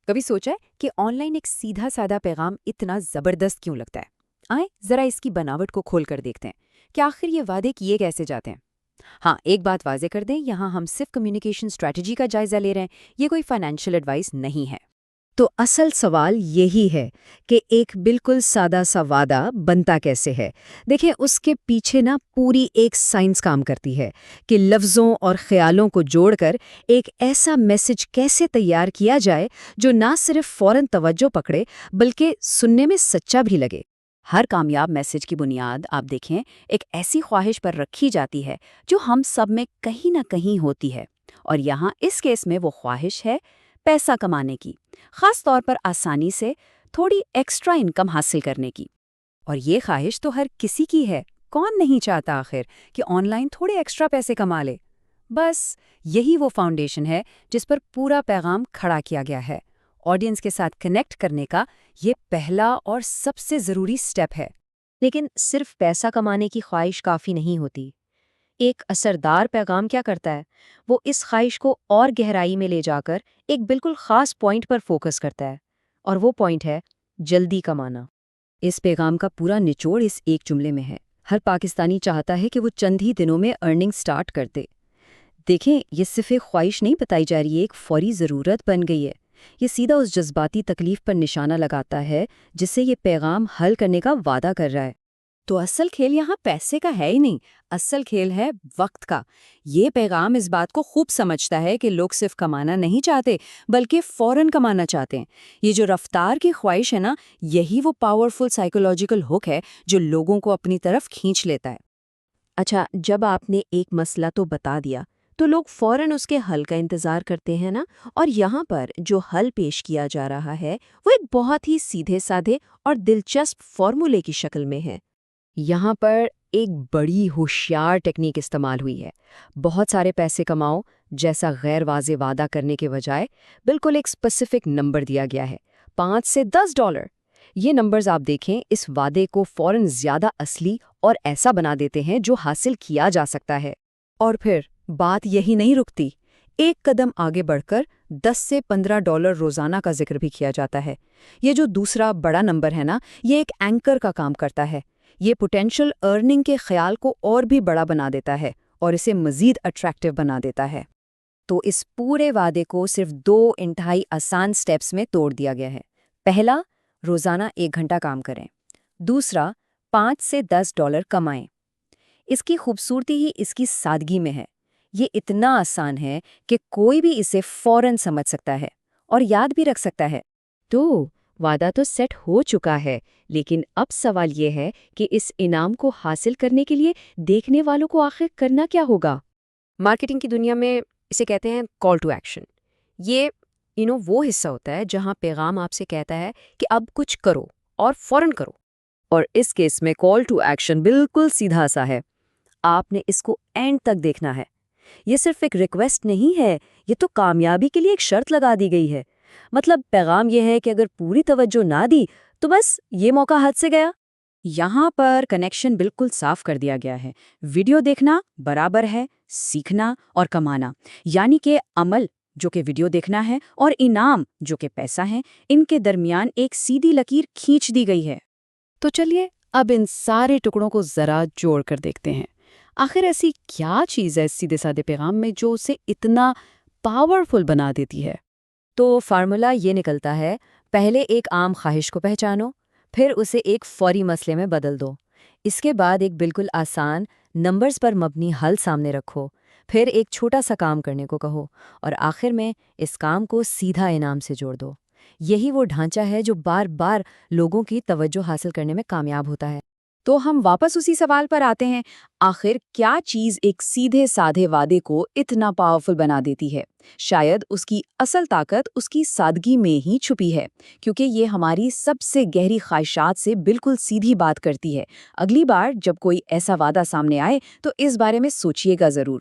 کبھی سوچا ہے کہ آن لائن ایک سیدھا سادہ پیغام اتنا زبردست کیوں لگتا ہے؟ آئیں ذرا اس کی بناوٹ کو کھول کر دیکھتے ہیں کہ آخر یہ وعدے کیے کیسے جاتے ہیں۔ ہاں، ایک بات واضح کر دیں، یہاں ہم صرف کمیونیکیشن اسٹریٹجی کا جائزہ لے رہے ہیں، یہ کوئی فائنینشیل ایڈوائس نہیں ہے۔ تو اصل سوال یہی ہے کہ ایک بالکل سادہ سا وعدہ بنتا کیسے ہے؟ دیکھیں، اس کے پیچھے پوری ایک سائنس کام کرتی ہے کہ لفظوں اور خیالوں کو جوڑ کر ایک ایسا میسج کیسے تیار کیا جائے جو نہ صرف فوراً توجہ پکڑے بلکہ سننے میں سچا بھی لگے۔ ہر کامیاب میسج کی بنیاد آپ دیکھیں ایک ایسی خواہش پر رکھی جاتی ہے جو ہم سب میں کہیں نہ کہیں ہوتی ہے، اور یہاں اس کیس میں وہ خواہش ہے پیسہ کمانے کی، خاص طور پر آسانی سے تھوڑی ایکسٹرا انکم حاصل کرنے کی۔ اور یہ خواہش تو ہر کسی کی ہے، کون نہیں چاہتا آخر کہ آن لائن تھوڑے ایکسٹرا پیسے کما لے۔ بس یہی وہ فاؤنڈیشن ہے جس پر پورا پیغام کھڑا کیا گیا ہے۔ آڈینس کے ساتھ کنیکٹ کرنے کا یہ پہلا اور سب سے ضروری سٹیپ ہے۔ لیکن صرف پیسہ کمانے کی خواہش کافی نہیں ہوتی۔ ایک اثردار پیغام کیا کرتا ہے؟ وہ اس خواہش کو اور گہرائی میں لے جا کر ایک بالکل خاص پوائنٹ پر فوکس کرتا ہے، اور وہ پوائنٹ ہے جلدی کمانا۔ اس پیغام کا پورا نچوڑ اس ایک جملے میں ہے۔ ہر پاکستانی چاہتا ہے کہ وہ چند ہی دنوں میں ارننگ سٹارٹ کر دے۔ دیکھیں، یہ صرف ایک خواہش نہیں بتائی جا رہی ہے، ایک فوری ضرورت بن گئی ہے۔ یہ سیدھا اس جذباتی تکلیف پر نشانہ لگاتا ہے جس سے یہ پیغام حل کرنے کا وعدہ کر رہا ہے۔ تو اصل کھیل یہاں پیسے کا ہے ہی نہیں، اصل کھیل ہے وقت کا۔ یہ پیغام اس بات کو خوب سمجھتا ہے کہ لوگ صرف کمانا نہیں چاہتے بلکہ فوراً کمانا چاہتے ہیں۔ یہ جو رفتار کی خواہش ہے یہی وہ پاورفل سائیکولوجیکل ہک ہے جو لوگوں کو اپنی طرف کھینچ لیتا ہے۔ اچھا، جب آپ نے ایک مسئلہ تو بتا دیا تو لوگ فوراً اس کے حل کا انتظار کرتے ہیں نا؟ اور یہاں پر جو حل پیش کیا جا رہا ہے وہ ایک بہت ہی سیدھے سادھے اور دلچسپ فارمولے کی شکل میں ہے۔ یہاں پر ایک بڑی ہوشیار ٹیکنیک استعمال ہوئی ہے۔ بہت سارے پیسے کماؤ جیسا غیر واضح وعدہ کرنے کے بجائے بالکل ایک اسپیسیفک نمبر دیا گیا ہے، $5 سے $10۔ یہ نمبرز آپ دیکھیں اس وعدے کو فوراً زیادہ اصلی اور ایسا بنا دیتے ہیں جو حاصل کیا جا سکتا ہے۔ اور پھر بات یہی نہیں رکتی، ایک قدم آگے بڑھ کر $10 سے $15 روزانہ کا ذکر بھی کیا جاتا ہے۔ یہ جو دوسرا بڑا نمبر ہے یہ ایک اینکر کا کام کرتا ہے۔ یہ پوٹینشل ارننگ کے خیال کو اور بھی بڑا بنا دیتا ہے اور اسے مزید اٹریکٹیو بنا دیتا ہے۔ تو اس پورے وعدے کو صرف 2 انتہائی آسان سٹیپس میں توڑ دیا گیا ہے۔ پہلا، روزانہ 1 گھنٹہ کام کریں۔ دوسرا، $5 سے $10 کمائیں۔ اس کی خوبصورتی ہی اس کی سادگی میں ہے۔ یہ اتنا آسان ہے کہ کوئی بھی اسے فوراً سمجھ سکتا ہے اور یاد بھی رکھ سکتا ہے۔ تو وعدہ تو سیٹ ہو چکا ہے، لیکن اب سوال یہ ہے کہ اس انعام کو حاصل کرنے کے لیے دیکھنے والوں کو آخر کرنا کیا ہوگا؟ مارکیٹنگ کی دنیا میں اسے کہتے ہیں کال ٹو ایکشن۔ یہ وہ حصہ ہوتا ہے جہاں پیغام آپ سے کہتا ہے کہ اب کچھ کرو اور فوراً کرو۔ اور اس کیس میں کال ٹو ایکشن بالکل سیدھا سا ہے۔ آپ نے اس کو اینڈ تک دیکھنا ہے۔ یہ صرف ایک ریکویسٹ نہیں ہے، یہ تو کامیابی کے لیے ایک شرط لگا دی گئی ہے۔ مطلب پیغام یہ ہے کہ اگر پوری توجہ نہ دی تو بس یہ موقع ہاتھ سے گیا۔ یہاں پر کنیکشن بالکل صاف کر دیا گیا ہے۔ ویڈیو دیکھنا برابر ہے سیکھنا اور کمانا، یعنی کہ عمل جو کہ ویڈیو دیکھنا ہے اور انعام جو کہ پیسہ ہے، ان کے درمیان ایک سیدھی لکیر کھینچ دی گئی ہے۔ تو چلیے اب ان سارے ٹکڑوں کو ذرا جوڑ کر دیکھتے ہیں۔ آخر ایسی کیا چیز ہے اس سیدھے سادے پیغام میں جو اسے اتنا پاورفل بنا دیتی ہے؟ تو فارمولا یہ نکلتا ہے، پہلے ایک عام خواہش کو پہچانو، پھر اسے ایک فوری مسئلے میں بدل دو، اس کے بعد ایک بالکل آسان نمبرز پر مبنی حل سامنے رکھو، پھر ایک چھوٹا سا کام کرنے کو کہو، اور آخر میں اس کام کو سیدھا انعام سے جوڑ دو۔ یہی وہ ڈھانچہ ہے جو بار بار لوگوں کی توجہ حاصل کرنے میں کامیاب ہوتا ہے۔ تو ہم واپس اسی سوال پر آتے ہیں، آخر کیا چیز ایک سیدھے سادھے وعدے کو اتنا پاورفل بنا دیتی ہے؟ شاید اس کی اصل طاقت اس کی سادگی میں ہی چھپی ہے، کیونکہ یہ ہماری سب سے گہری خواہشات سے بالکل سیدھی بات کرتی ہے۔ اگلی بار جب کوئی ایسا وعدہ سامنے آئے تو اس بارے میں سوچیے گا ضرور۔